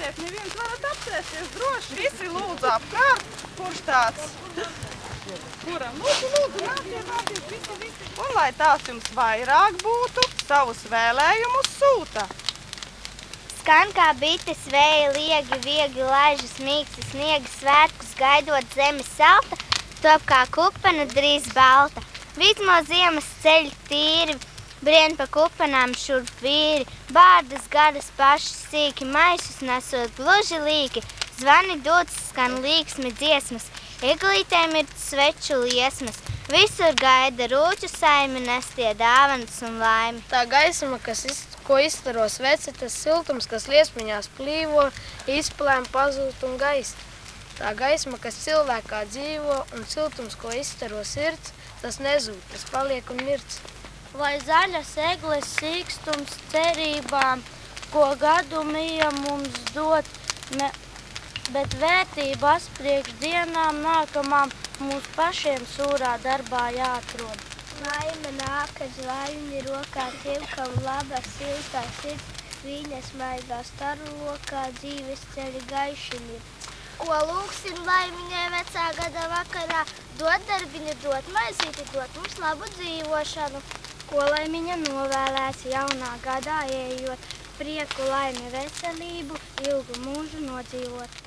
neiet neviens, varat apsēsties droši. Visi lūdzu apkārt. Kurš tāds? Kuram? Lūdzu, nāciet, visi. Un lai tās jums vairāk būtu, savus vēlējumus sūta. Skan kā bites, vēja, liegi, viegli, laižas, mīksti, sniegi, svētkus, gaidot zemes salta, top kā kupena drīz balta. Vidmo ziemas ceļi tīri, brien pa kupenām šurp vīri, bārdas garas paši sīki, maisus nesot gluži līki, zvani dūts skan līksmi dziesmas, eglītēm ir sveču liesmas, visur gaida rūķu saimi, nestie dāvanas un laimi. Tā gaisma, ko izstaro svece, tas siltums, kas liesmiņās plīvo, izplēm pazūst un gaist. Tā gaisma, kas cilvēkā dzīvo, un siltums, ko izstaro sirds, tas nezūd, tas paliek un mirds. Vai zaļas egles sīkstums cerībām, ko gadu mija mums dot, bet vērtības priekš dienām nākamām mums pašiem sūrā darbā jāatrod. Laime nāk, kad zvaigžņi rokā tiem, kam laba siltā sirds, viņas maigā staru lokā dzīves ceļi gaišini. Ko lūksim laimiņai vecā gada vakarā, dot darbiņu, dot maizīti, dot mums labu dzīvošanu. Ko laimiņa novēlēts jaunā gadā ejot, prieku, laimi, veselību, ilgu mūžu nodzīvot.